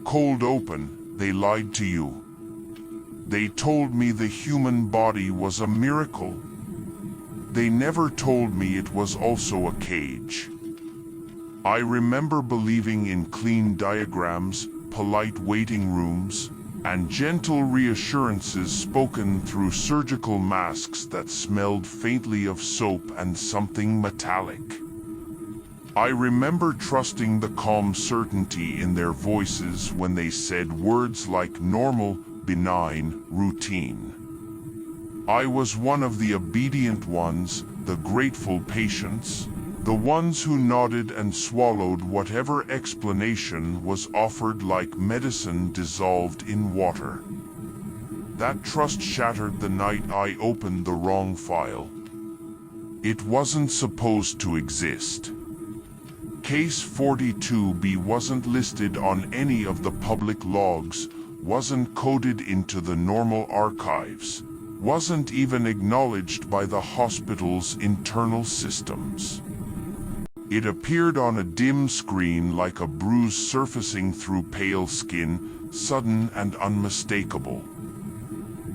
Cold open, they lied to you. They told me the human body was a miracle. They never told me it was also a cage. I remember believing in clean diagrams, polite waiting rooms, and gentle reassurances spoken through surgical masks that smelled faintly of soap and something metallic. I remember trusting the calm certainty in their voices when they said words like normal, benign, routine. I was one of the obedient ones, the grateful patients, the ones who nodded and swallowed whatever explanation was offered like medicine dissolved in water. That trust shattered the night I opened the wrong file. It wasn't supposed to exist. Case 42B wasn't listed on any of the public logs, wasn't coded into the normal archives, wasn't even acknowledged by the hospital's internal systems. It appeared on a dim screen like a bruise surfacing through pale skin, sudden and unmistakable.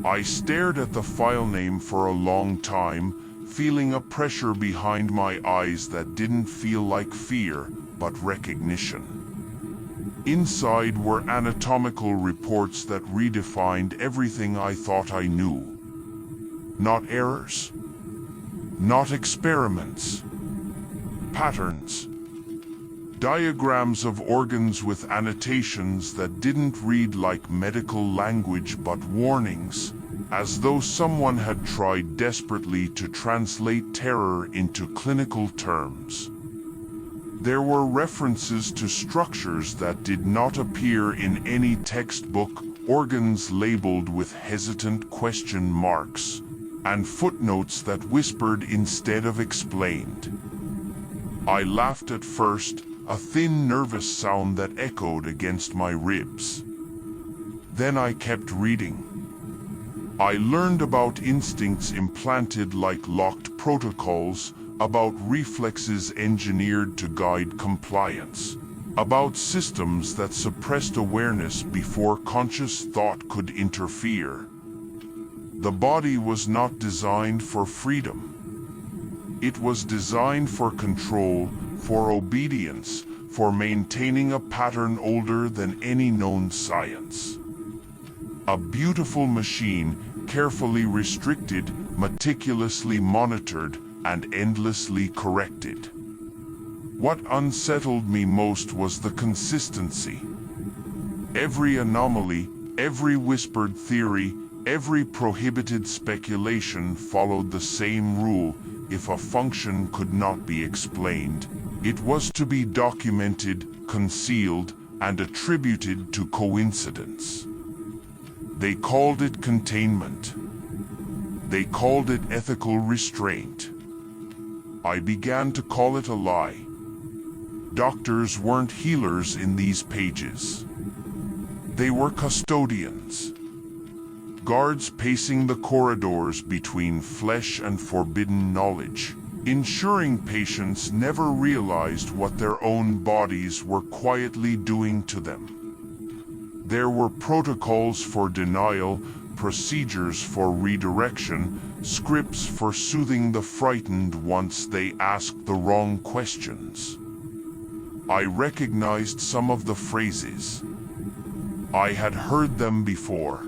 I stared at the file name for a long time, feeling a pressure behind my eyes that didn't feel like fear, but recognition. Inside were anatomical reports that redefined everything I thought I knew. Not errors. Not experiments. Patterns. Diagrams of organs with annotations that didn't read like medical language but warnings, as though someone had tried desperately to translate terror into clinical terms. There were references to structures that did not appear in any textbook, organs labeled with hesitant question marks, and footnotes that whispered instead of explained. I laughed at first, a thin nervous sound that echoed against my ribs. Then I kept reading. I learned about instincts implanted like locked protocols, about reflexes engineered to guide compliance, about systems that suppressed awareness before conscious thought could interfere. The body was not designed for freedom. It was designed for control, for obedience, for maintaining a pattern older than any known science. A beautiful machine, carefully restricted, meticulously monitored, and endlessly corrected. What unsettled me most was the consistency. Every anomaly, every whispered theory, every prohibited speculation followed the same rule: if a function could not be explained, it was to be documented, concealed, and attributed to coincidence. They called it containment. They called it ethical restraint. I began to call it a lie. Doctors weren't healers in these pages. They were custodians. Guards pacing the corridors between flesh and forbidden knowledge, ensuring patients never realized what their own bodies were quietly doing to them. There were protocols for denial, procedures for redirection, scripts for soothing the frightened once they asked the wrong questions. I recognized some of the phrases. I had heard them before.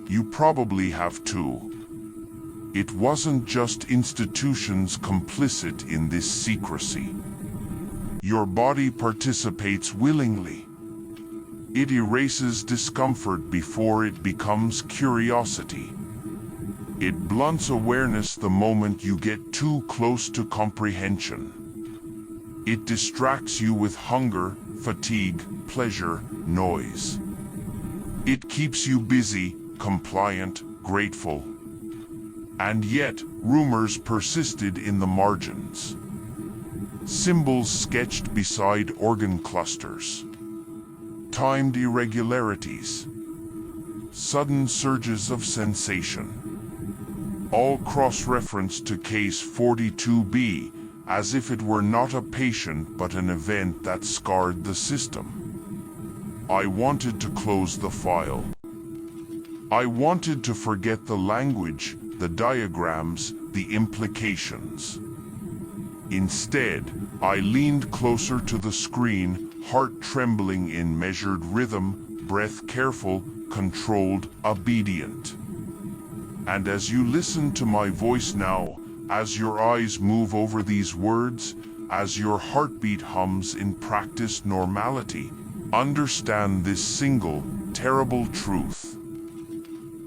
You probably have too. It wasn't just institutions complicit in this secrecy. Your body participates willingly. It erases discomfort before it becomes curiosity. It blunts awareness the moment you get too close to comprehension. It distracts you with hunger, fatigue, pleasure, noise. It keeps you busy, compliant, grateful. And yet, rumors persisted in the margins. Symbols sketched beside organ clusters. Timed irregularities. Sudden surges of sensation. All cross-referenced to case 42B, as if it were not a patient but an event that scarred the system. I wanted to close the file. I wanted to forget the language, the diagrams, the implications. Instead, I leaned closer to the screen, heart trembling in measured rhythm, breath careful, controlled, obedient. And as you listen to my voice now, as your eyes move over these words, as your heartbeat hums in practiced normality, understand this single, terrible truth.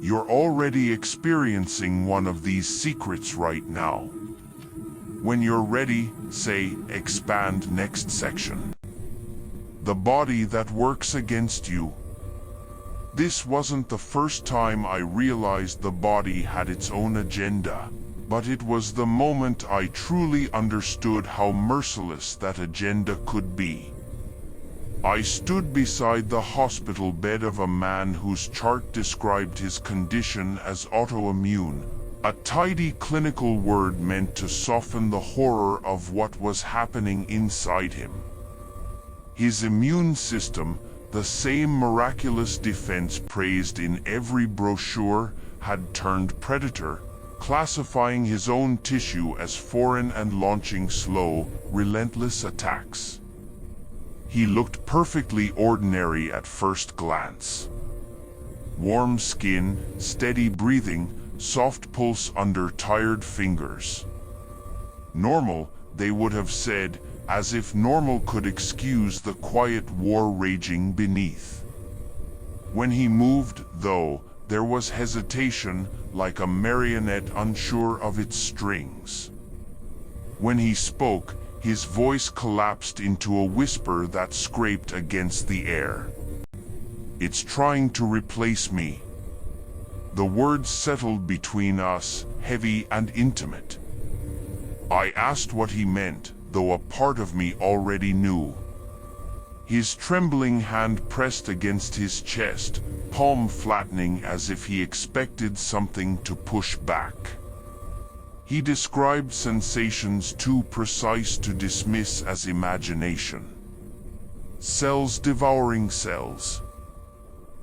You're already experiencing one of these secrets right now. When you're ready, say, expand next section. The body that works against you. This wasn't the first time I realized the body had its own agenda, but it was the moment I truly understood how merciless that agenda could be. I stood beside the hospital bed of a man whose chart described his condition as autoimmune, a tidy clinical word meant to soften the horror of what was happening inside him. His immune system, the same miraculous defense praised in every brochure, had turned predator, classifying his own tissue as foreign and launching slow, relentless attacks. He looked perfectly ordinary at first glance. Warm skin, steady breathing, soft pulse under tired fingers. Normal, they would have said, as if normal could excuse the quiet war raging beneath. When he moved, though, there was hesitation, like a marionette unsure of its strings. When he spoke, his voice collapsed into a whisper that scraped against the air. "It's trying to replace me." The words settled between us, heavy and intimate. I asked what he meant, though a part of me already knew. His trembling hand pressed against his chest, palm flattening as if he expected something to push back. He described sensations too precise to dismiss as imagination. Cells devouring cells.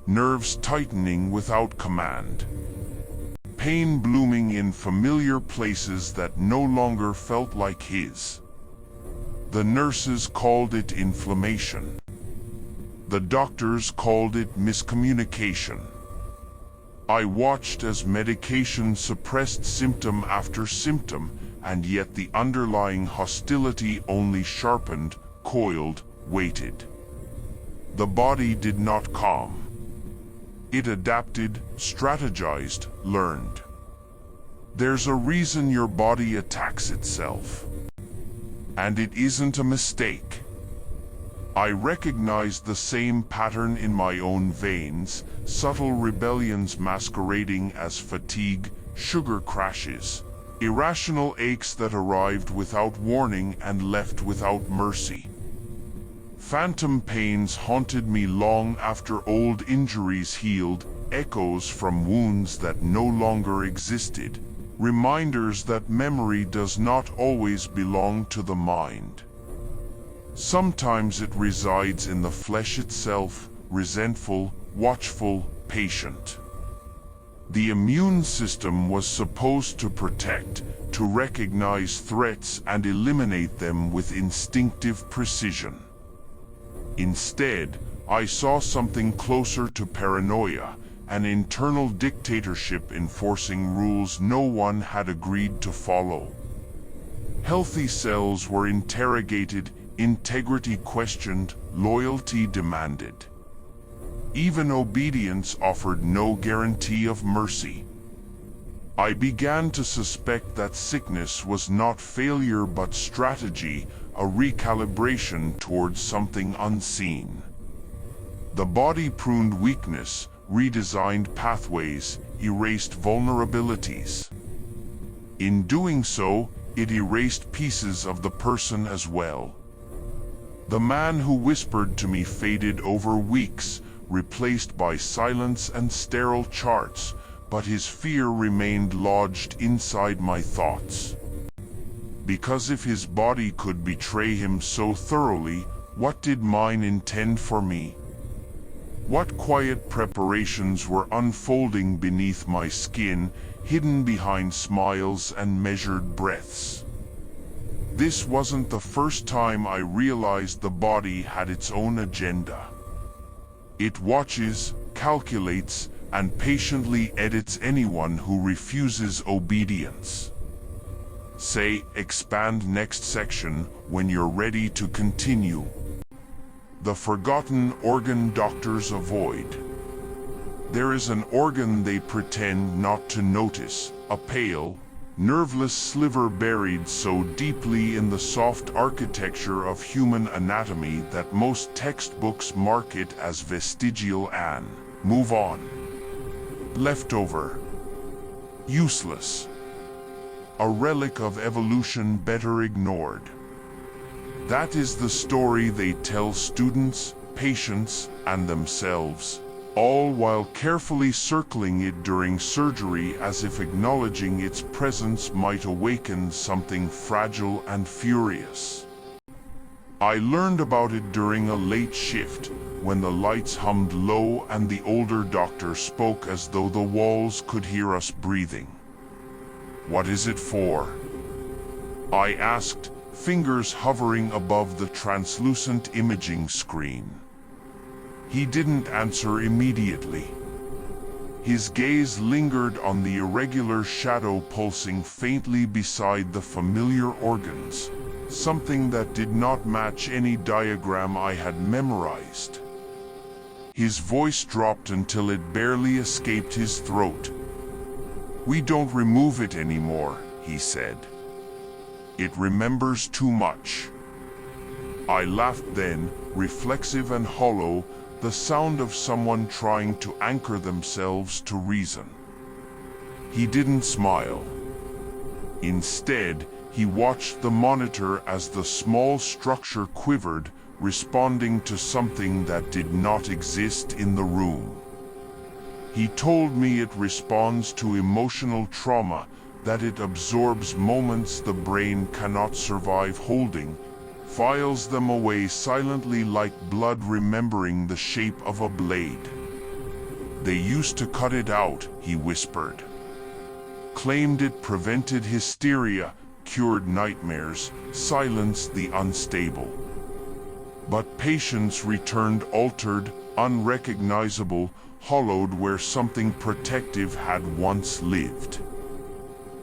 Nerves tightening without command. Pain blooming in familiar places that no longer felt like his. The nurses called it inflammation. The doctors called it miscommunication. I watched as medication suppressed symptom after symptom, and yet the underlying hostility only sharpened, coiled, waited. The body did not calm. It adapted, strategized, learned. There's a reason your body attacks itself. And it isn't a mistake. I recognized the same pattern in my own veins, subtle rebellions masquerading as fatigue, sugar crashes, irrational aches that arrived without warning and left without mercy. Phantom pains haunted me long after old injuries healed, echoes from wounds that no longer existed, reminders that memory does not always belong to the mind. Sometimes it resides in the flesh itself, resentful, watchful, patient. The immune system was supposed to protect, to recognize threats and eliminate them with instinctive precision. Instead, I saw something closer to paranoia, an internal dictatorship enforcing rules no one had agreed to follow. Healthy cells were interrogated, integrity questioned, loyalty demanded. Even obedience offered no guarantee of mercy. I began to suspect that sickness was not failure but strategy, a recalibration towards something unseen. The body pruned weakness, redesigned pathways, erased vulnerabilities. In doing so, it erased pieces of the person as well. The man who whispered to me faded over weeks, replaced by silence and sterile charts, but his fear remained lodged inside my thoughts. Because if his body could betray him so thoroughly, what did mine intend for me? What quiet preparations were unfolding beneath my skin, hidden behind smiles and measured breaths. This wasn't the first time I realized the body had its own agenda. It watches, calculates, and patiently edits anyone who refuses obedience. Say, expand next section when you're ready to continue. The forgotten organ doctors avoid. There is an organ they pretend not to notice, a pale, nerveless sliver buried so deeply in the soft architecture of human anatomy that most textbooks mark it as vestigial and move on. Leftover. Useless. A relic of evolution better ignored. That is the story they tell students, patients, and themselves, all while carefully circling it during surgery as if acknowledging its presence might awaken something fragile and furious. I learned about it during a late shift, when the lights hummed low and the older doctor spoke as though the walls could hear us breathing. "What is it for?" I asked, fingers hovering above the translucent imaging screen. He didn't answer immediately. His gaze lingered on the irregular shadow pulsing faintly beside the familiar organs, something that did not match any diagram I had memorized. His voice dropped until it barely escaped his throat. "We don't remove it anymore," he said. "It remembers too much." I laughed then, reflexive and hollow, the sound of someone trying to anchor themselves to reason. He didn't smile. Instead, he watched the monitor as the small structure quivered, responding to something that did not exist in the room. He told me it responds to emotional trauma, that it absorbs moments the brain cannot survive holding, files them away silently like blood remembering the shape of a blade. "They used to cut it out," he whispered. "Claimed it prevented hysteria, cured nightmares, silenced the unstable. But patients returned altered, unrecognizable, hollowed where something protective had once lived.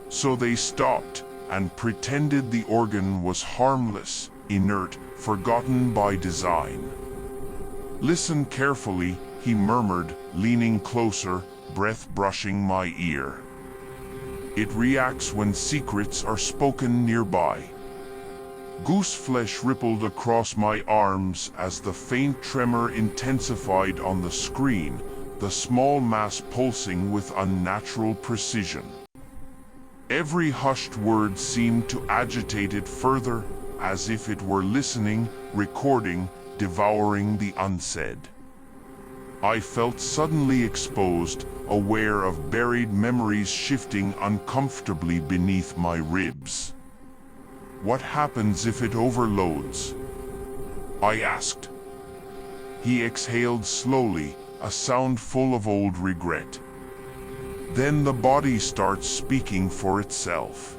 So they stopped and pretended the organ was harmless, inert, forgotten by design." "Listen carefully," he murmured, leaning closer, breath brushing my ear. "It reacts when secrets are spoken nearby." Goose flesh rippled across my arms as the faint tremor intensified on the screen, the small mass pulsing with unnatural precision. Every hushed word seemed to agitate it further, as if it were listening, recording, devouring the unsaid. I felt suddenly exposed, aware of buried memories shifting uncomfortably beneath my ribs. "What happens if it overloads?" I asked. He exhaled slowly, a sound full of old regret. "Then the body starts speaking for itself."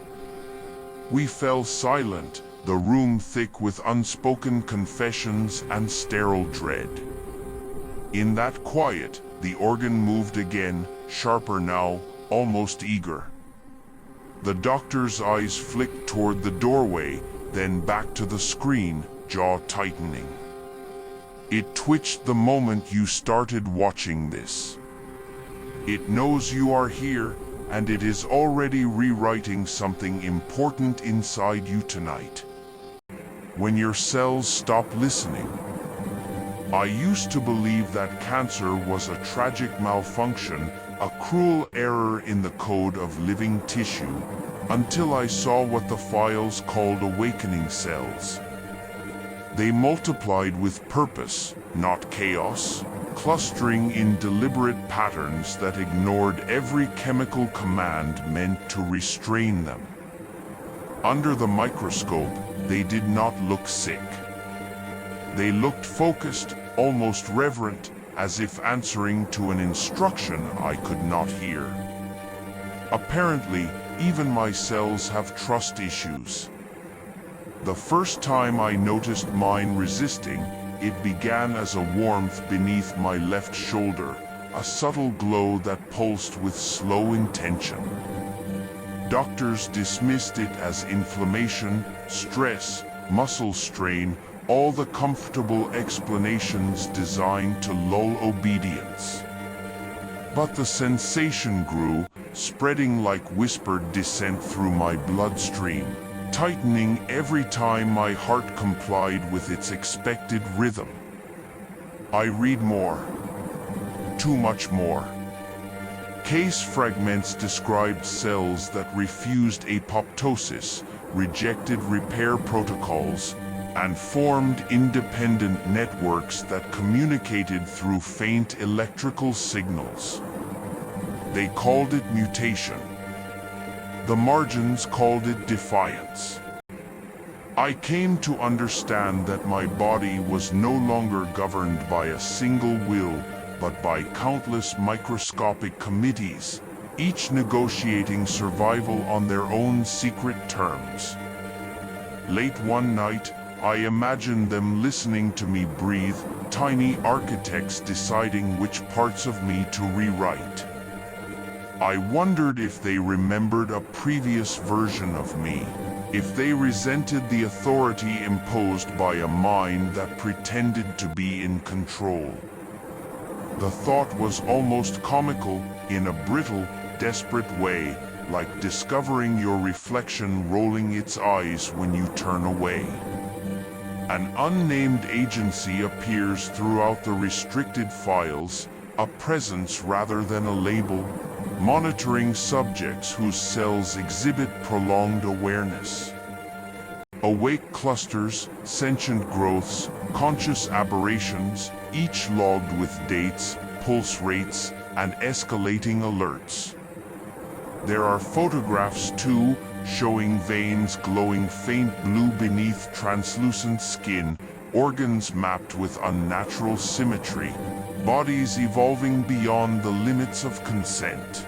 We fell silent, the room thick with unspoken confessions and sterile dread. In that quiet, the organ moved again, sharper now, almost eager. The doctor's eyes flicked toward the doorway, then back to the screen, jaw tightening. "It twitched the moment you started watching this. It knows you are here, and it is already rewriting something important inside you tonight. When your cells stop listening." I used to believe that cancer was a tragic malfunction, a cruel error in the code of living tissue, until I saw what the files called awakening cells. They multiplied with purpose, not chaos, clustering in deliberate patterns that ignored every chemical command meant to restrain them. Under the microscope, they did not look sick. They looked focused, almost reverent, as if answering to an instruction I could not hear. Apparently, even my cells have trust issues. The first time I noticed mine resisting, it began as a warmth beneath my left shoulder, a subtle glow that pulsed with slow intention. Doctors dismissed it as inflammation, stress, muscle strain, all the comfortable explanations designed to lull obedience. But the sensation grew, spreading like whispered dissent through my bloodstream, tightening every time my heart complied with its expected rhythm. I read more. Too much more. Case fragments described cells that refused apoptosis, rejected repair protocols, and formed independent networks that communicated through faint electrical signals. They called it mutation. The margins called it defiance. I came to understand that my body was no longer governed by a single will, but by countless microscopic committees, each negotiating survival on their own secret terms. Late one night, I imagined them listening to me breathe, tiny architects deciding which parts of me to rewrite. I wondered if they remembered a previous version of me, if they resented the authority imposed by a mind that pretended to be in control. The thought was almost comical, in a brittle, desperate way, like discovering your reflection rolling its eyes when you turn away. An unnamed agency appears throughout the restricted files, a presence rather than a label, monitoring subjects whose cells exhibit prolonged awareness. Awake clusters, sentient growths, conscious aberrations, each logged with dates, pulse rates, and escalating alerts. There are photographs too, showing veins glowing faint blue beneath translucent skin, organs mapped with unnatural symmetry, bodies evolving beyond the limits of consent.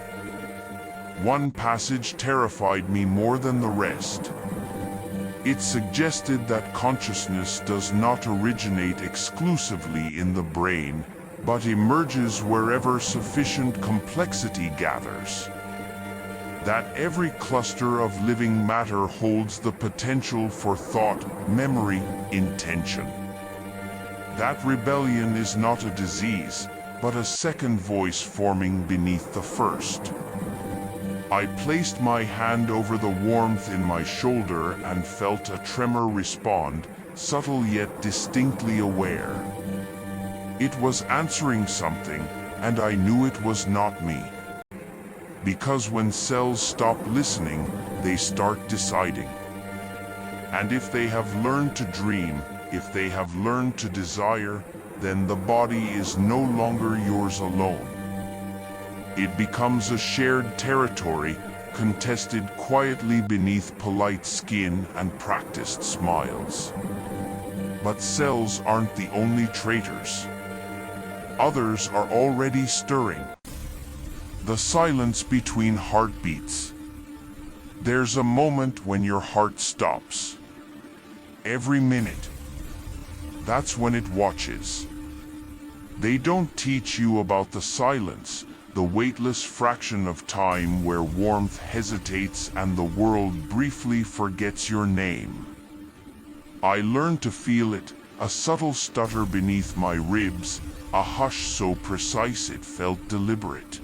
One passage terrified me more than the rest. It suggested that consciousness does not originate exclusively in the brain, but emerges wherever sufficient complexity gathers. That every cluster of living matter holds the potential for thought, memory, intention. That rebellion is not a disease, but a second voice forming beneath the first. I placed my hand over the warmth in my shoulder and felt a tremor respond, subtle yet distinctly aware. It was answering something, and I knew it was not me. Because when cells stop listening, they start deciding. And if they have learned to dream, if they have learned to desire, then the body is no longer yours alone. It becomes a shared territory, contested quietly beneath polite skin and practiced smiles. But cells aren't the only traitors. Others are already stirring. The silence between heartbeats. There's a moment when your heart stops. Every minute. That's when it watches. They don't teach you about the silence, the weightless fraction of time where warmth hesitates and the world briefly forgets your name. I learned to feel it, a subtle stutter beneath my ribs, a hush so precise it felt deliberate.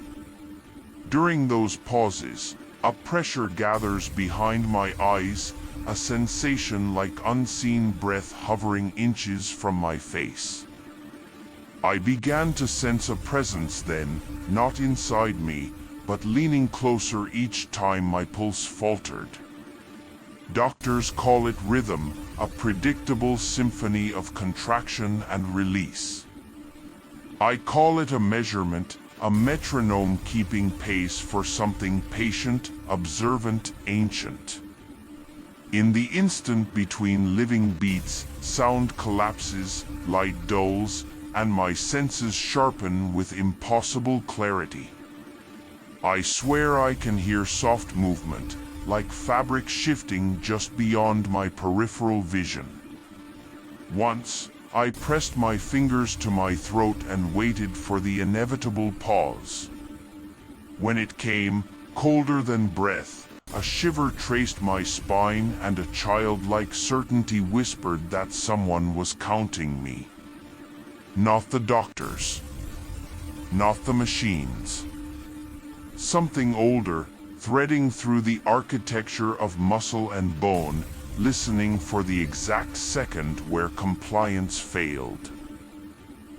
During those pauses, a pressure gathers behind my eyes, a sensation like unseen breath hovering inches from my face. I began to sense a presence then, not inside me, but leaning closer each time my pulse faltered. Doctors call it rhythm, a predictable symphony of contraction and release. I call it a measurement, a metronome keeping pace for something patient, observant, ancient. In the instant between living beats, sound collapses, light dulls, and my senses sharpen with impossible clarity. I swear I can hear soft movement, like fabric shifting just beyond my peripheral vision. Once, I pressed my fingers to my throat and waited for the inevitable pause. When it came, colder than breath, a shiver traced my spine and a childlike certainty whispered that someone was counting me. Not the doctors. Not the machines. Something older, threading through the architecture of muscle and bone, listening for the exact second where compliance failed.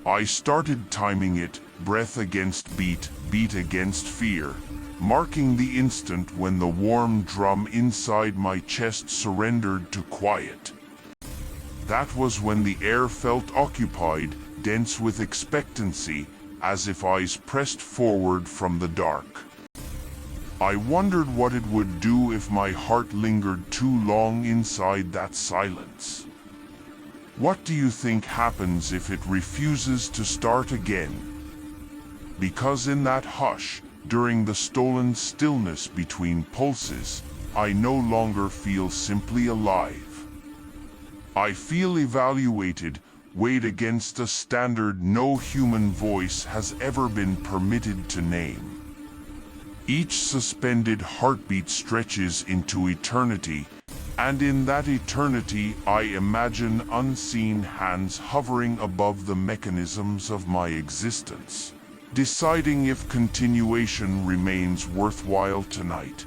I started timing it, breath against beat, beat against fear, marking the instant when the warm drum inside my chest surrendered to quiet. That was when the air felt occupied, dense with expectancy, as if eyes pressed forward from the dark. I wondered what it would do if my heart lingered too long inside that silence. What do you think happens if it refuses to start again? Because in that hush, during the stolen stillness between pulses, I no longer feel simply alive. I feel evaluated, weighed against a standard no human voice has ever been permitted to name. Each suspended heartbeat stretches into eternity, and in that eternity I imagine unseen hands hovering above the mechanisms of my existence, deciding if continuation remains worthwhile tonight.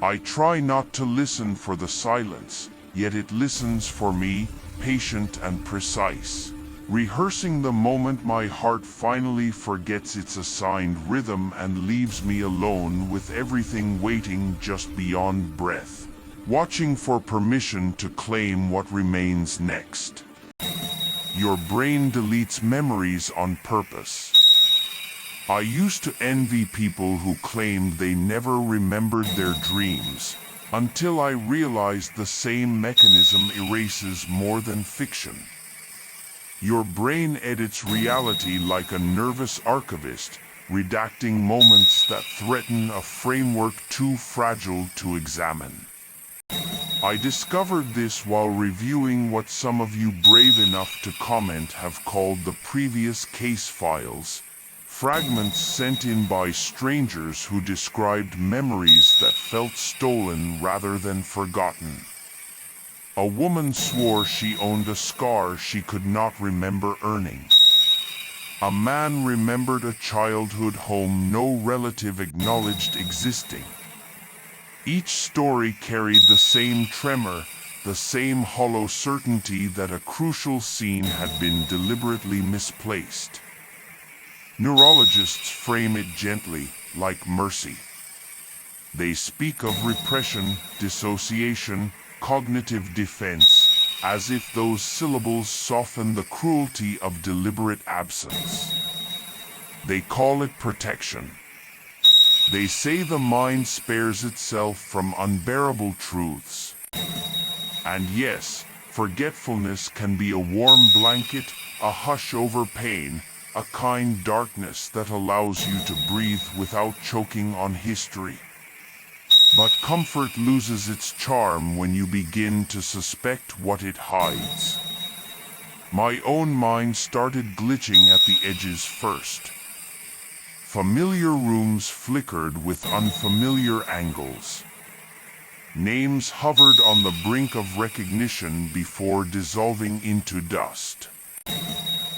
I try not to listen for the silence, yet it listens for me, patient and precise, rehearsing the moment my heart finally forgets its assigned rhythm and leaves me alone with everything waiting just beyond breath, watching for permission to claim what remains next. Your brain deletes memories on purpose. I used to envy people who claimed they never remembered their dreams, until I realized the same mechanism erases more than fiction. Your brain edits reality like a nervous archivist, redacting moments that threaten a framework too fragile to examine. I discovered this while reviewing what some of you brave enough to comment have called the previous case files, fragments sent in by strangers who described memories that felt stolen rather than forgotten. A woman swore she owned a scar she could not remember earning. A man remembered a childhood home no relative acknowledged existing. Each story carried the same tremor, the same hollow certainty that a crucial scene had been deliberately misplaced. Neurologists frame it gently, like mercy. They speak of repression, dissociation, cognitive defense, as if those syllables soften the cruelty of deliberate absence. They call it protection. They say the mind spares itself from unbearable truths. And yes, forgetfulness can be a warm blanket, a hush over pain, a kind darkness that allows you to breathe without choking on history. But comfort loses its charm when you begin to suspect what it hides. My own mind started glitching at the edges first. Familiar rooms flickered with unfamiliar angles. Names hovered on the brink of recognition before dissolving into dust.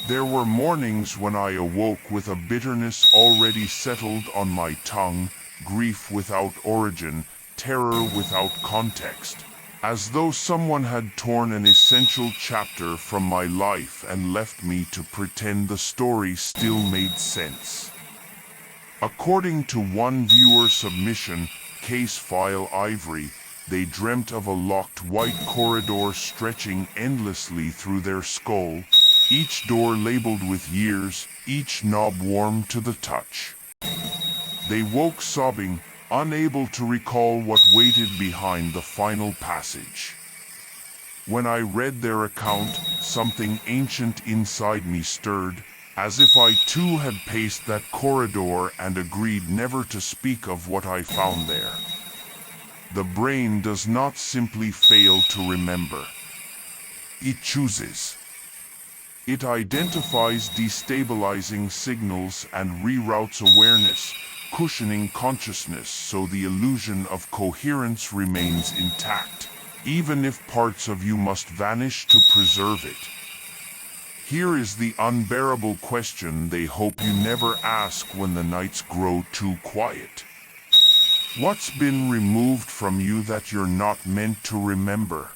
There were mornings when I awoke with a bitterness already settled on my tongue, grief without origin, terror without context, as though someone had torn an essential chapter from my life and left me to pretend the story still made sense. According to one viewer submission, Case File Ivory, they dreamt of a locked white corridor stretching endlessly through their skull, each door labeled with years, each knob warm to the touch. They woke sobbing, unable to recall what waited behind the final passage. When I read their account, something ancient inside me stirred, as if I too had paced that corridor and agreed never to speak of what I found there. The brain does not simply fail to remember. It chooses. It identifies destabilizing signals and reroutes awareness, cushioning consciousness so the illusion of coherence remains intact, even if parts of you must vanish to preserve it. Here is the unbearable question they hope you never ask when the nights grow too quiet. What's been removed from you that you're not meant to remember?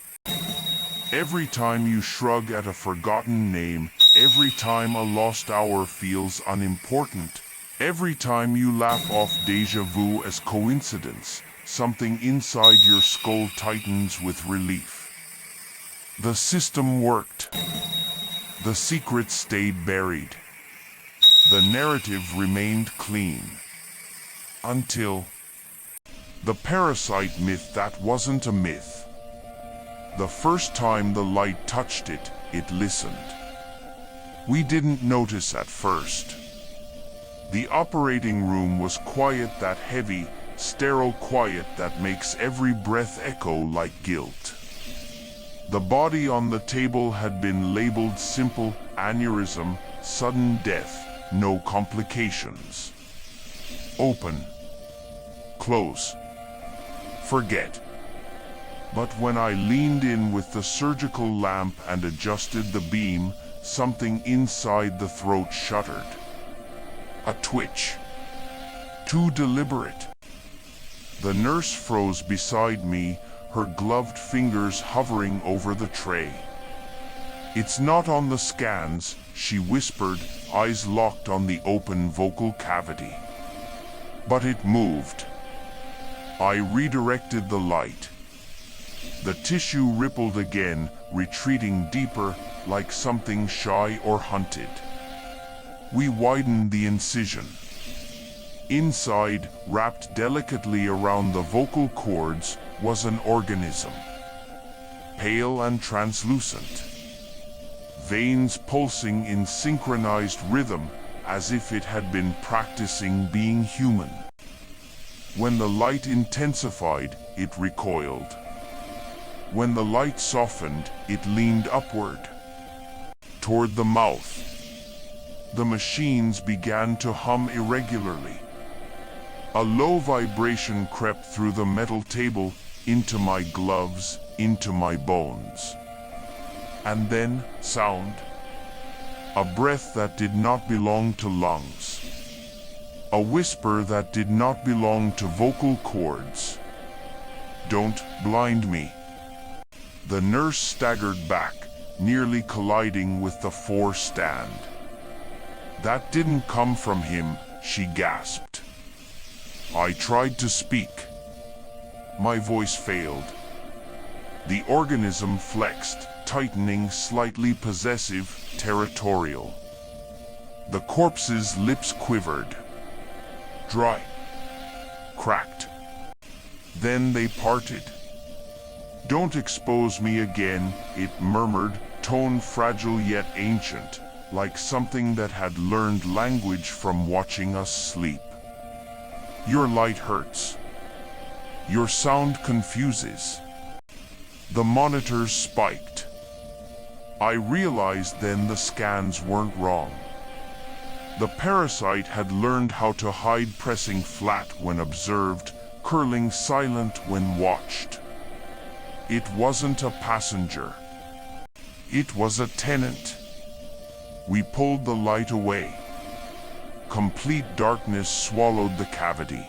Every time you shrug at a forgotten name, every time a lost hour feels unimportant, every time you laugh off déjà vu as coincidence, something inside your skull tightens with relief. The system worked. The secret stayed buried. The narrative remained clean. Until the parasite myth that wasn't a myth. The first time the light touched it, it listened. We didn't notice at first. The operating room was quiet, that heavy, sterile quiet that makes every breath echo like guilt. The body on the table had been labeled simple, aneurysm, sudden death, no complications. Open. Close. Forget. But when I leaned in with the surgical lamp and adjusted the beam, something inside the throat shuddered. A twitch. Too deliberate. The nurse froze beside me, her gloved fingers hovering over the tray. "It's not on the scans," she whispered, eyes locked on the open vocal cavity. But it moved. I redirected the light. The tissue rippled again, retreating deeper, like something shy or hunted. We widened the incision. Inside, wrapped delicately around the vocal cords, was an organism. Pale and translucent. Veins pulsing in synchronized rhythm, as if it had been practicing being human. When the light intensified, it recoiled. When the light softened, it leaned upward, toward the mouth. The machines began to hum irregularly. A low vibration crept through the metal table, into my gloves, into my bones. And then, sound. A breath that did not belong to lungs. A whisper that did not belong to vocal cords. "Don't blind me." The nurse staggered back, nearly colliding with the stand. "That didn't come from him," she gasped. I tried to speak. My voice failed. The organism flexed, tightening, slightly possessive, territorial. The corpse's lips quivered. Dry. Cracked. Then they parted. "Don't expose me again," it murmured, tone fragile yet ancient, like something that had learned language from watching us sleep. "Your light hurts. Your sound confuses." The monitors spiked. I realized then the scans weren't wrong. The parasite had learned how to hide, pressing flat when observed, curling silent when watched. It wasn't a passenger. It was a tenant. We pulled the light away. Complete darkness swallowed the cavity.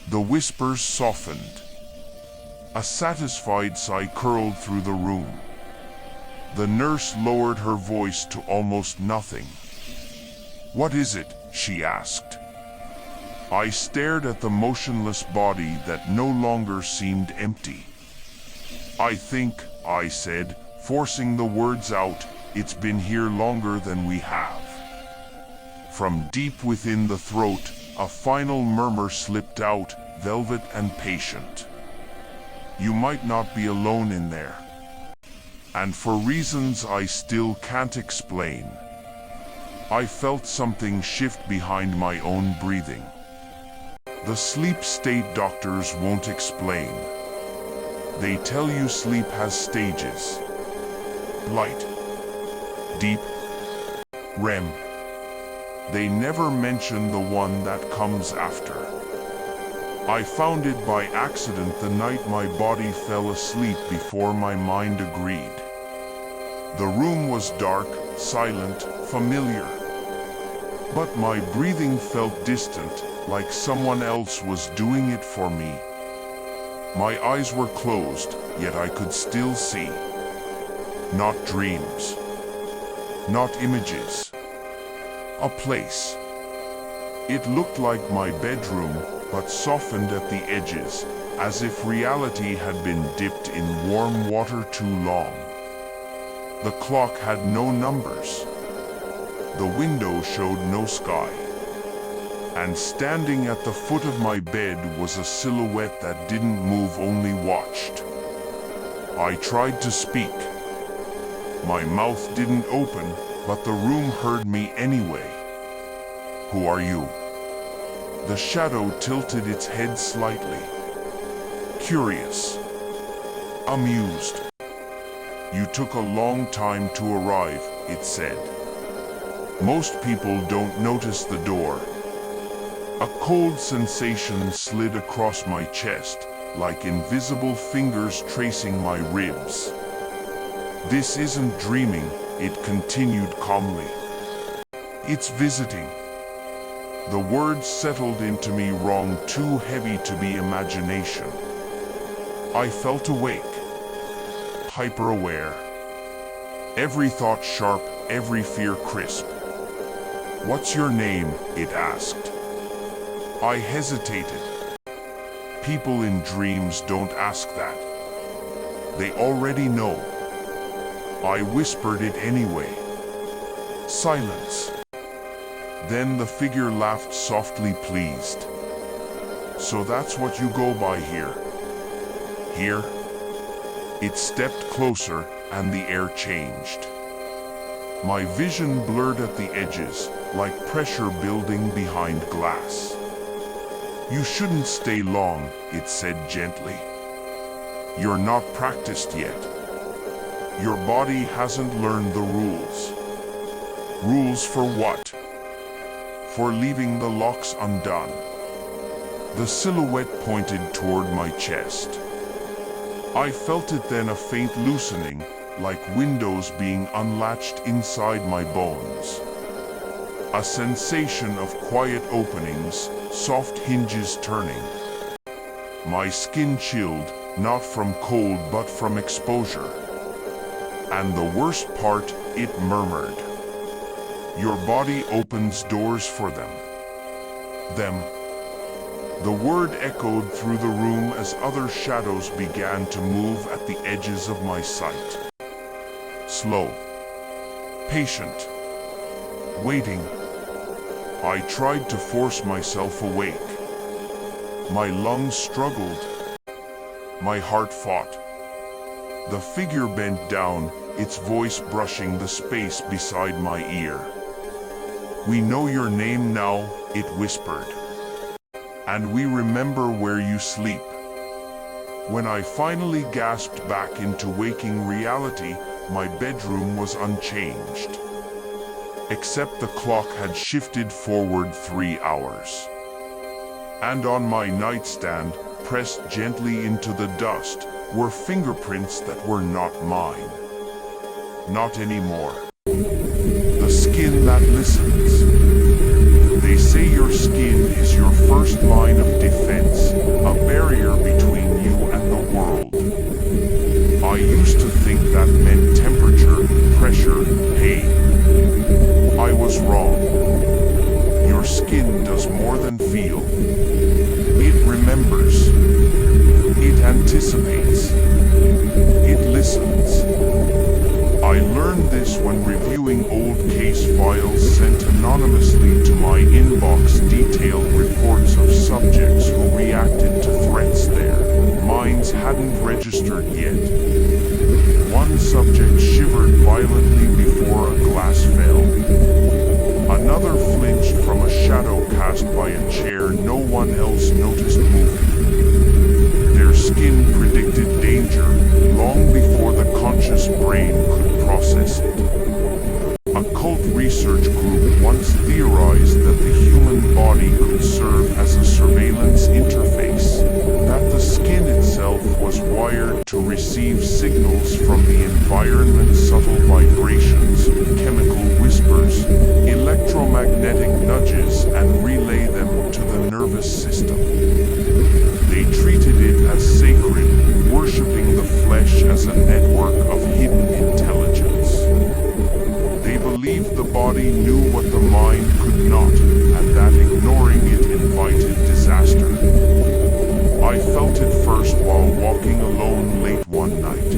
The whispers softened. A satisfied sigh curled through the room. The nurse lowered her voice to almost nothing. "What is it?" she asked. I stared at the motionless body that no longer seemed empty. "I think," I said, forcing the words out, "it's been here longer than we have." From deep within the throat, a final murmur slipped out, velvet and patient. "You might not be alone in there." And for reasons I still can't explain, I felt something shift behind my own breathing. The sleep state doctors won't explain. They tell you sleep has stages: light, deep, REM. They never mention the one that comes after. I found it by accident the night my body fell asleep before my mind agreed. The room was dark, silent, familiar. But my breathing felt distant, like someone else was doing it for me. My eyes were closed, yet I could still see. Not dreams. Not images. A place. It looked like my bedroom, but softened at the edges, as if reality had been dipped in warm water too long. The clock had no numbers. The window showed no sky. And standing at the foot of my bed was a silhouette that didn't move, only watched. I tried to speak. My mouth didn't open, but the room heard me anyway. Who are you? The shadow tilted its head slightly. Curious. Amused. You took a long time to arrive, it said. Most people don't notice the door. A cold sensation slid across my chest, like invisible fingers tracing my ribs. This isn't dreaming, it continued calmly. It's visiting. The words settled into me wrong, too heavy to be imagination. I felt awake, hyper-aware. Every thought sharp, every fear crisp. What's your name? It asked. I hesitated. People in dreams don't ask that. They already know. I whispered it anyway. Silence. Then the figure laughed softly, pleased. So that's what you go by here. Here? It stepped closer, and the air changed. My vision blurred at the edges, like pressure building behind glass. You shouldn't stay long, it said gently. You're not practiced yet. Your body hasn't learned the rules. Rules for what? For leaving the locks undone. The silhouette pointed toward my chest. I felt it then, a faint loosening, like windows being unlatched inside my bones. A sensation of quiet openings, soft hinges turning. My skin chilled, not from cold but from exposure. And the worst part, it murmured. Your body opens doors for them. Them. The word echoed through the room as other shadows began to move at the edges of my sight. Slow. Patient. Waiting. I tried to force myself awake. My lungs struggled. My heart fought. The figure bent down, its voice brushing the space beside my ear. We know your name now, it whispered. And we remember where you sleep. When I finally gasped back into waking reality, my bedroom was unchanged. Except the clock had shifted forward 3 hours. And on my nightstand, pressed gently into the dust, were fingerprints that were not mine. Not anymore. The skin that listens. They say your skin is your first line of defense, a barrier between you and the world. I used to think that meant temperature, pressure, pain. I was wrong. Your skin does more than feel. It remembers. It anticipates. It listens. I learned this when reviewing old case files sent anonymously by a chair no one else noticed moving. Their skin predicted danger long before the conscious brain could process it. A cult research group once theorized that the human body could serve as a surveillance interface, that the skin itself was wired to receive signals from the environment's subtle vibrations, chemical whispers, electromagnetic nudges, and relay them to the nervous system. They treated it as sacred, worshipping the flesh as a network of hidden intelligence. They believed the body knew what the mind could not, and that ignoring it invited disaster. I felt it first while walking alone late one night.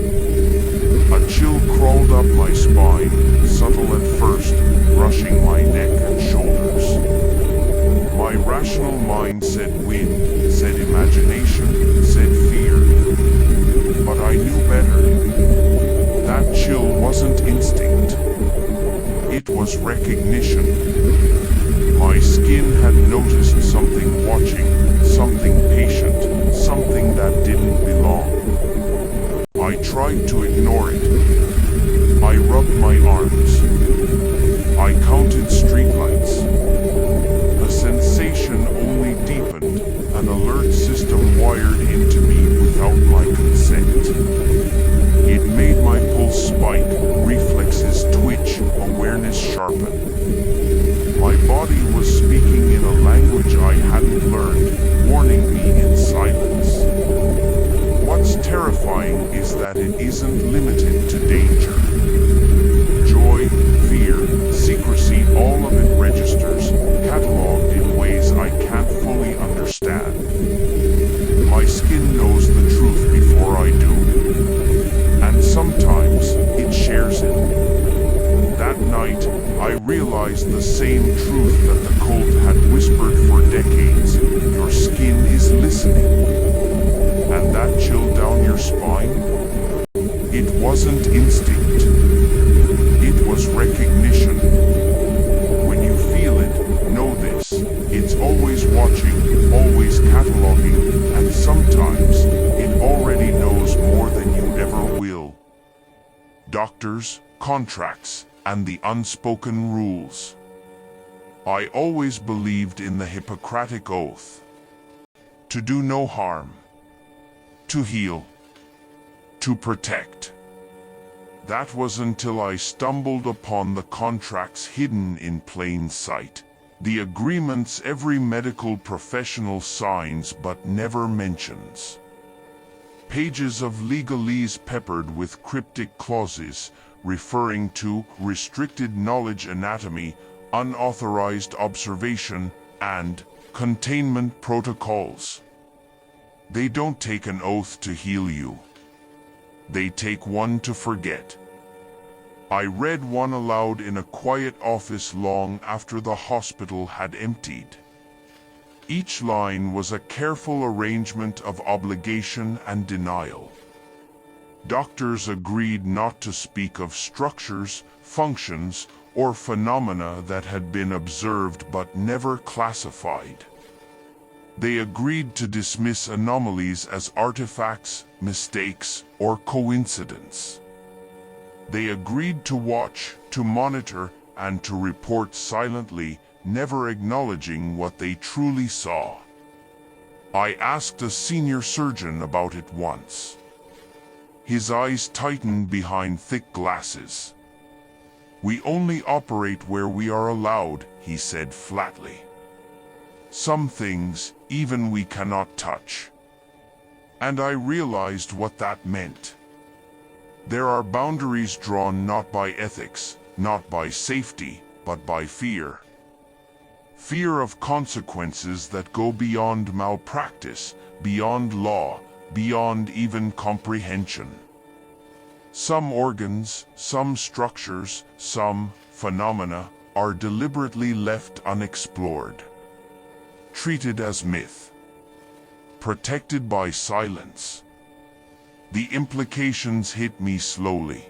A chill crawled up my spine, subtle at first, brushing my neck and shoulders. My rational mind said wind, said imagination, said fear. But I knew better. That chill wasn't instinct. It was recognition. My skin had noticed something watching, something patient, something that didn't belong. I tried to ignore it. I rubbed my arms. I counted streetlights. The sensation only deepened, an alert system wired into me without my consent. It made my pulse spike, reflexes twitch, awareness sharpen. My body was speaking in a language I hadn't learned, warning me in silence. What's terrifying is that it isn't limited to danger. Joy, fear, secrecy, all of it registers, cataloged in ways I can't fully understand. My skin knows the truth before I do. And sometimes, it shares it. That night, I realized the same truth that the cult had whispered for decades. Your skin is listening. And that chill down your spine? It wasn't instinct. It was recognition. When you feel it, know this. It's always watching, always cataloging, and sometimes, it already knows more than you ever will. Doctors, contracts, and the unspoken rules. I always believed in the Hippocratic Oath. To do no harm. To heal. To protect. That was until I stumbled upon the contracts hidden in plain sight. The agreements every medical professional signs but never mentions. Pages of legalese peppered with cryptic clauses, referring to restricted knowledge anatomy, unauthorized observation, and containment protocols. They don't take an oath to heal you. They take one to forget. I read one aloud in a quiet office long after the hospital had emptied. Each line was a careful arrangement of obligation and denial. Doctors agreed not to speak of structures, functions, or phenomena that had been observed but never classified. They agreed to dismiss anomalies as artifacts, mistakes, or coincidence. They agreed to watch, to monitor, and to report silently, never acknowledging what they truly saw. I asked a senior surgeon about it once. His eyes tightened behind thick glasses. "We only operate where we are allowed," he said flatly. "Some things, even we cannot touch." And I realized what that meant. There are boundaries drawn not by ethics, not by safety, but by fear. Fear of consequences that go beyond malpractice, beyond law, beyond even comprehension. Some organs, some structures, some phenomena are deliberately left unexplored. Treated as myth. Protected by silence. The implications hit me slowly.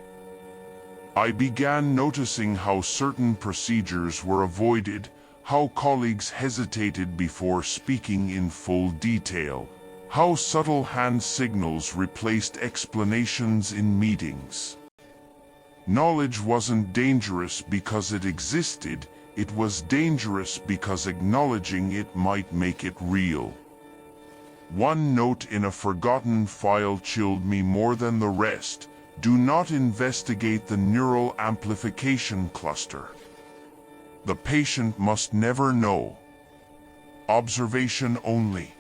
I began noticing how certain procedures were avoided, how colleagues hesitated before speaking in full detail, how subtle hand signals replaced explanations in meetings. Knowledge wasn't dangerous because it existed, it was dangerous because acknowledging it might make it real. One note in a forgotten file chilled me more than the rest. Do not investigate the neural amplification cluster. The patient must never know. Observation only.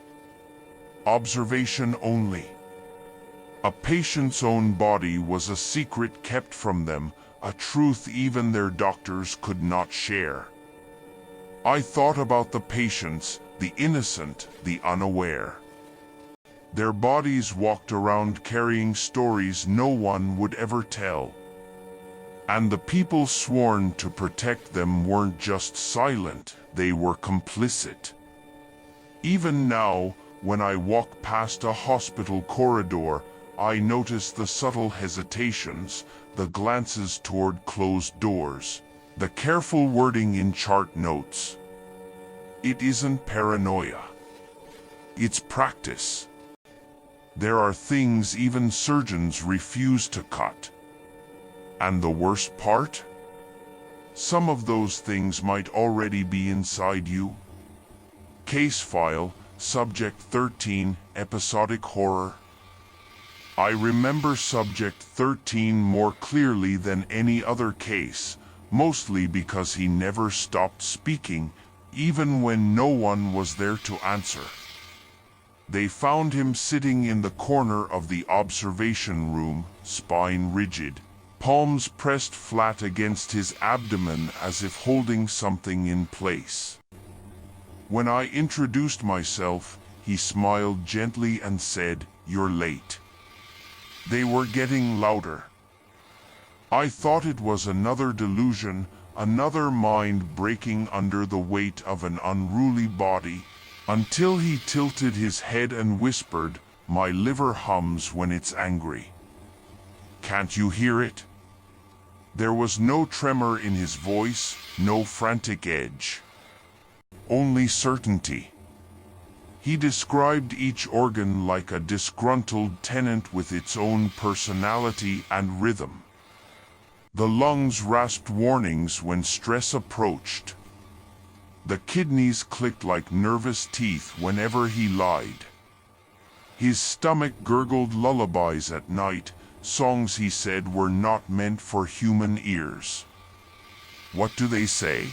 Observation only. A patient's own body was a secret kept from them, a truth even their doctors could not share. I thought about the patients, the innocent, the unaware. Their bodies walked around carrying stories no one would ever tell. And the people sworn to protect them weren't just silent, they were complicit. Even now, when I walk past a hospital corridor, I notice the subtle hesitations, the glances toward closed doors, the careful wording in chart notes. It isn't paranoia. It's practice. There are things even surgeons refuse to cut. And the worst part? Some of those things might already be inside you. Case file, subject 13, episodic horror. I remember subject 13 more clearly than any other case, mostly because he never stopped speaking, even when no one was there to answer. They found him sitting in the corner of the observation room, spine rigid, palms pressed flat against his abdomen as if holding something in place. When I introduced myself, he smiled gently and said, "You're late." They were getting louder. I thought it was another delusion, another mind breaking under the weight of an unruly body, until he tilted his head and whispered, "My liver hums when it's angry. Can't you hear it?" There was no tremor in his voice, no frantic edge. Only certainty. He described each organ like a disgruntled tenant with its own personality and rhythm. The lungs rasped warnings when stress approached. The kidneys clicked like nervous teeth whenever he lied. His stomach gurgled lullabies at night, songs he said were not meant for human ears. "What do they say?"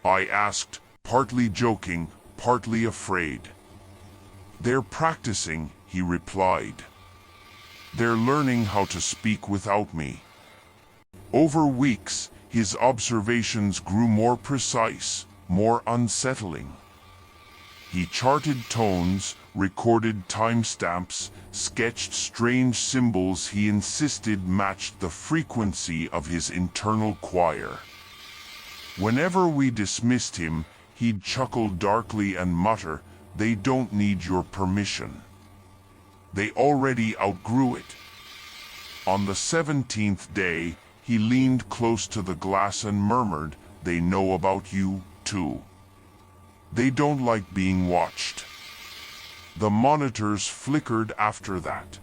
I asked, partly joking, partly afraid. "They're practicing," he replied. "They're learning how to speak without me." Over weeks, his observations grew more precise, more unsettling. He charted tones, recorded timestamps, sketched strange symbols he insisted matched the frequency of his internal choir. Whenever we dismissed him, he'd chuckle darkly and mutter, "They don't need your permission. They already outgrew it." On the 17th day, he leaned close to the glass and murmured, "They know about you, too. They don't like being watched." The monitors flickered after that.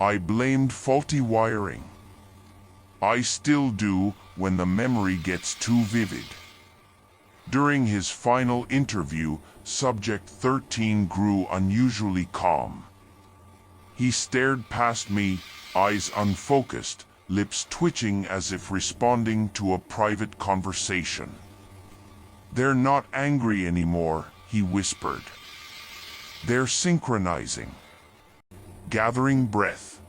I blamed faulty wiring. I still do when the memory gets too vivid. During his final interview, subject 13 grew unusually calm. He stared past me, eyes unfocused, lips twitching as if responding to a private conversation. "They're not angry anymore," he whispered. "They're synchronizing. Gathering breath.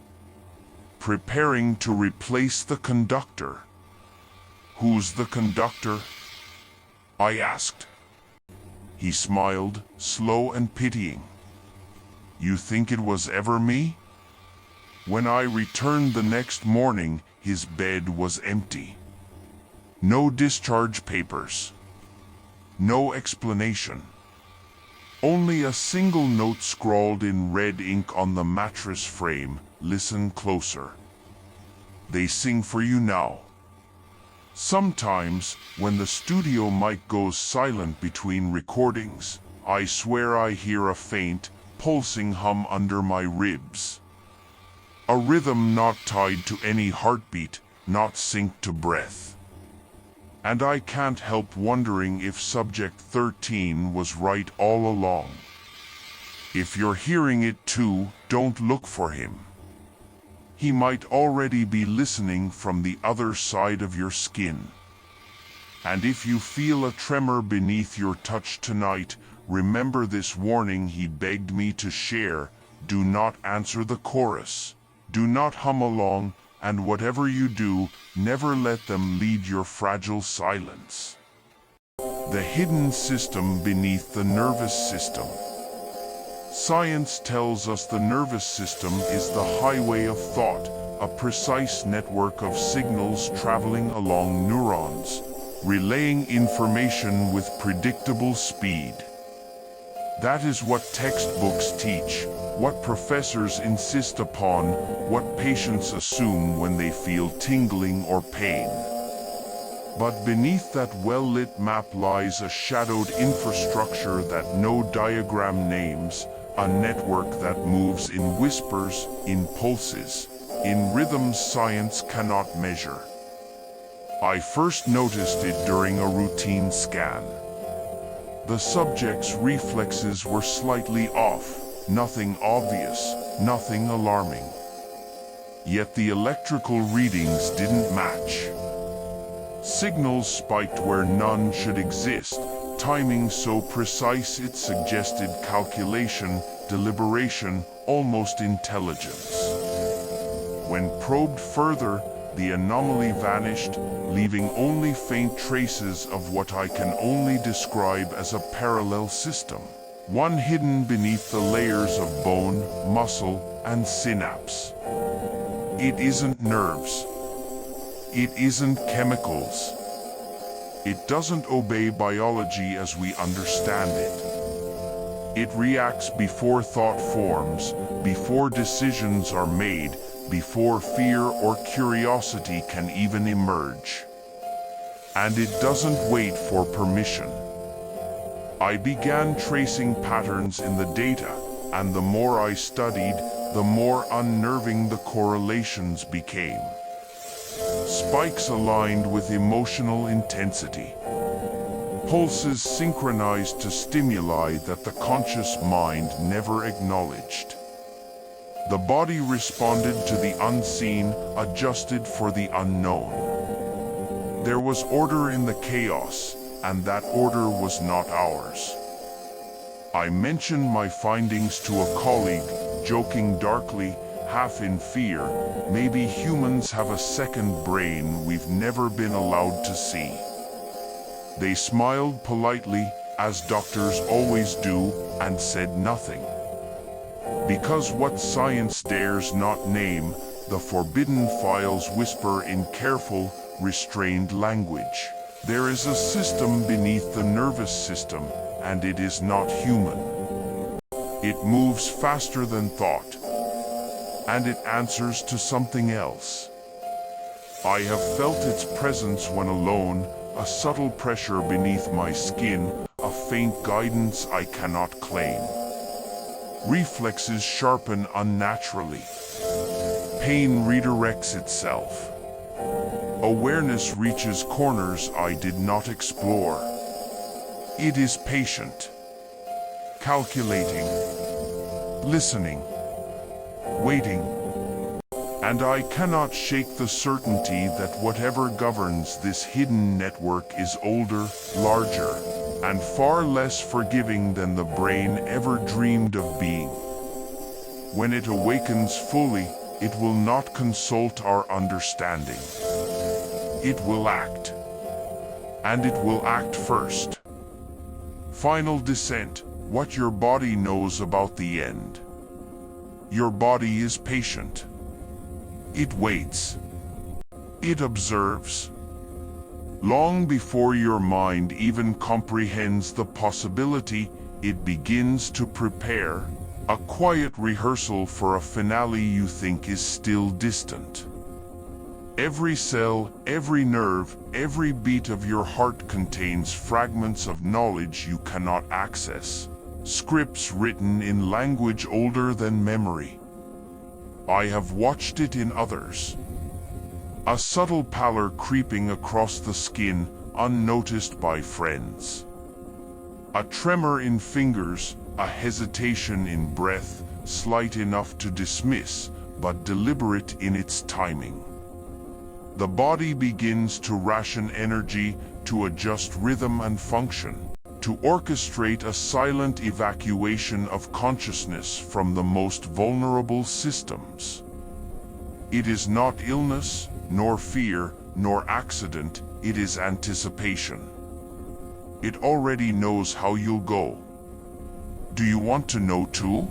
Preparing to replace the conductor." "Who's the conductor?" I asked. He smiled, slow and pitying. "You think it was ever me?" When I returned the next morning, his bed was empty. No discharge papers. No explanation. Only a single note scrawled in red ink on the mattress frame, "Listen closer. They sing for you now. Sometimes, when the studio mic goes silent between recordings, I swear I hear a faint, pulsing hum under my ribs. A rhythm not tied to any heartbeat, not synced to breath. And I can't help wondering if Subject 13 was right all along. If you're hearing it too, don't look for him. He might already be listening from the other side of your skin. And if you feel a tremor beneath your touch tonight, remember this warning he begged me to share. Do not answer the chorus. Do not hum along, and whatever you do, never let them lead your fragile silence. The hidden system beneath the nervous system. Science tells us the nervous system is the highway of thought, a precise network of signals traveling along neurons, relaying information with predictable speed. That is what textbooks teach, what professors insist upon, what patients assume when they feel tingling or pain. But beneath that well-lit map lies a shadowed infrastructure that no diagram names, a network that moves in whispers, in pulses, in rhythms science cannot measure. I first noticed it during a routine scan. The subject's reflexes were slightly off, nothing obvious, nothing alarming. Yet the electrical readings didn't match. Signals spiked where none should exist, timing so precise it suggested calculation, deliberation, almost intelligence. When probed further, the anomaly vanished, leaving only faint traces of what I can only describe as a parallel system, one hidden beneath the layers of bone, muscle, and synapse. It isn't nerves. It isn't chemicals. It doesn't obey biology as we understand it. It reacts before thought forms, before decisions are made, before fear or curiosity can even emerge. And it doesn't wait for permission. I began tracing patterns in the data, and the more I studied, the more unnerving the correlations became. Spikes aligned with emotional intensity. Pulses synchronized to stimuli that the conscious mind never acknowledged. The body responded to the unseen, adjusted for the unknown. There was order in the chaos, and that order was not ours. I mentioned my findings to a colleague, joking darkly, half in fear, maybe humans have a second brain we've never been allowed to see. They smiled politely, as doctors always do, and said nothing. Because what science dares not name, the forbidden files whisper in careful, restrained language. There is a system beneath the nervous system, and it is not human. It moves faster than thought, and it answers to something else. I have felt its presence when alone, a subtle pressure beneath my skin, a faint guidance I cannot claim. Reflexes sharpen unnaturally. Pain redirects itself. Awareness reaches corners I did not explore. It is patient, calculating, listening, waiting, and I cannot shake the certainty that whatever governs this hidden network is older, larger, and far less forgiving than the brain ever dreamed of being. When it awakens fully, it will not consult our understanding. It will act. And it will act first. Final descent, what your body knows about the end. Your body is patient. It waits. It observes. Long before your mind even comprehends the possibility, it begins to prepare, a quiet rehearsal for a finale you think is still distant. Every cell, every nerve, every beat of your heart contains fragments of knowledge you cannot access. Scripts written in language older than memory. I have watched it in others. A subtle pallor creeping across the skin, unnoticed by friends. A tremor in fingers, a hesitation in breath, slight enough to dismiss, but deliberate in its timing. The body begins to ration energy, to adjust rhythm and function, to orchestrate a silent evacuation of consciousness from the most vulnerable systems. It is not illness, nor fear, nor accident, it is anticipation. It already knows how you'll go. Do you want to know too?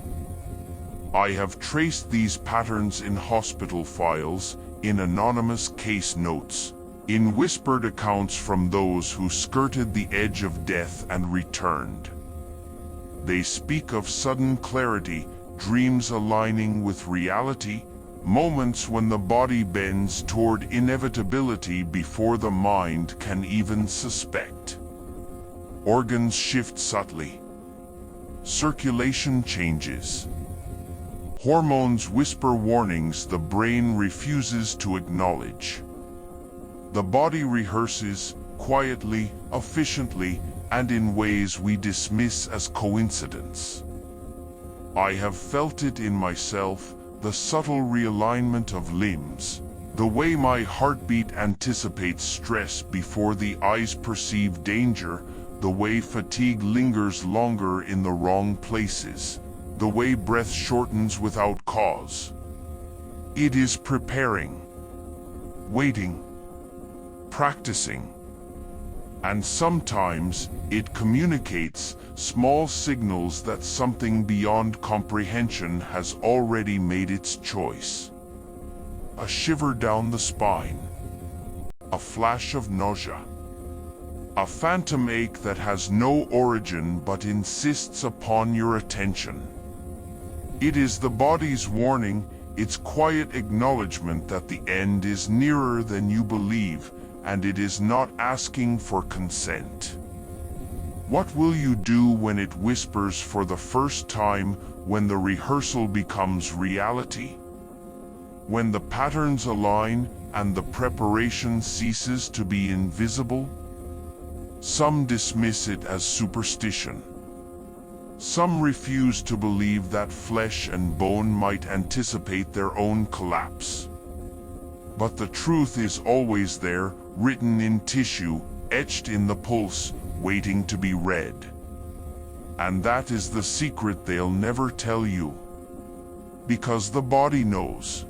I have traced these patterns in hospital files, in anonymous case notes, in whispered accounts from those who skirted the edge of death and returned. They speak of sudden clarity, dreams aligning with reality, moments when the body bends toward inevitability before the mind can even suspect. Organs shift subtly. Circulation changes. Hormones whisper warnings the brain refuses to acknowledge. The body rehearses, quietly, efficiently, and in ways we dismiss as coincidence. I have felt it in myself, the subtle realignment of limbs, the way my heartbeat anticipates stress before the eyes perceive danger, the way fatigue lingers longer in the wrong places, the way breath shortens without cause. It is preparing, waiting, practicing. And sometimes it communicates small signals that something beyond comprehension has already made its choice. A shiver down the spine. A flash of nausea. A phantom ache that has no origin but insists upon your attention. It is the body's warning, its quiet acknowledgement that the end is nearer than you believe, and it is not asking for consent. What will you do when it whispers for the first time, when the rehearsal becomes reality? When the patterns align and the preparation ceases to be invisible? Some dismiss it as superstition. Some refuse to believe that flesh and bone might anticipate their own collapse. But the truth is always there, written in tissue, etched in the pulse, waiting to be read. And that is the secret they'll never tell you. Because the body knows.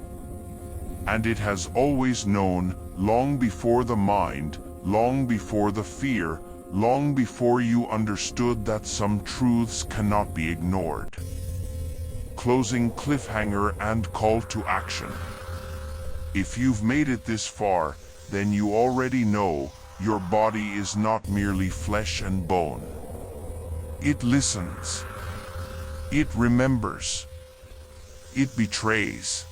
And it has always known, long before the mind, long before the fear, long before you understood that some truths cannot be ignored. Closing cliffhanger and call to action. If you've made it this far, then you already know your body is not merely flesh and bone. It listens. It remembers. It betrays.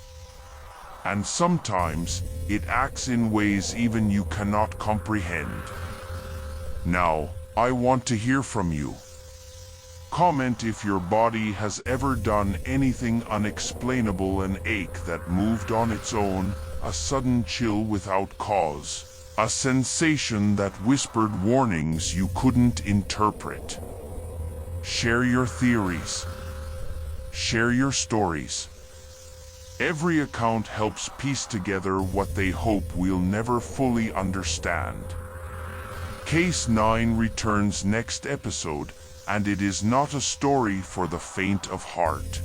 And sometimes, it acts in ways even you cannot comprehend. Now, I want to hear from you. Comment if your body has ever done anything unexplainable, an ache that moved on its own, a sudden chill without cause, a sensation that whispered warnings you couldn't interpret. Share your theories. Share your stories. Every account helps piece together what they hope we'll never fully understand. Case 9 returns next episode, and it is not a story for the faint of heart.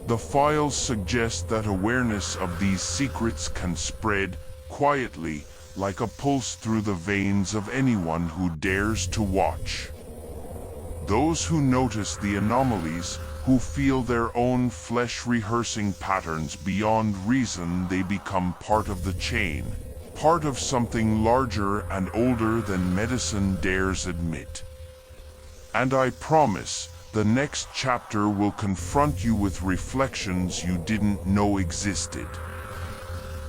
The files suggest that awareness of these secrets can spread quietly, like a pulse through the veins of anyone who dares to watch. Those who notice the anomalies, who feel their own flesh rehearsing patterns beyond reason, they become part of the chain, part of something larger and older than medicine dares admit. And I promise, the next chapter will confront you with reflections you didn't know existed.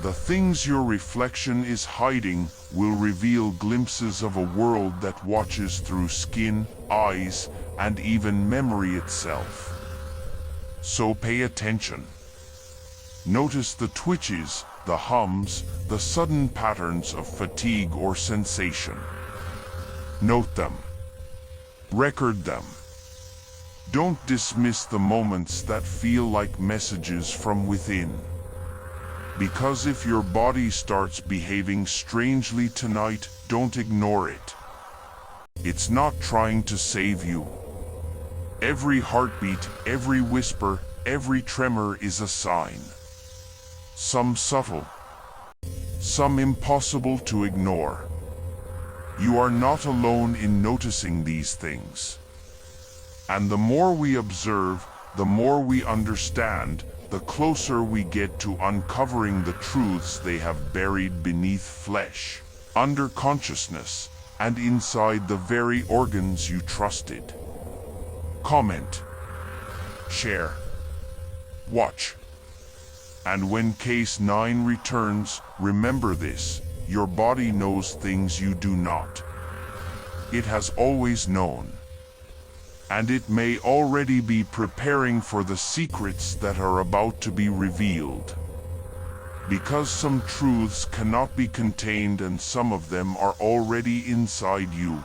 The things your reflection is hiding will reveal glimpses of a world that watches through skin, eyes, and even memory itself. So pay attention. Notice the twitches, the hums, the sudden patterns of fatigue or sensation. Note them. Record them. Don't dismiss the moments that feel like messages from within. Because if your body starts behaving strangely tonight, don't ignore it. It's not trying to save you. Every heartbeat, every whisper, every tremor is a sign. Some subtle, some impossible to ignore. You are not alone in noticing these things. And the more we observe, the more we understand, the closer we get to uncovering the truths they have buried beneath flesh, under consciousness, and inside the very organs you trusted. Comment, share, watch. And when Case 9 returns, remember this: your body knows things you do not. It has always known. And it may already be preparing for the secrets that are about to be revealed. Because some truths cannot be contained and some of them are already inside you,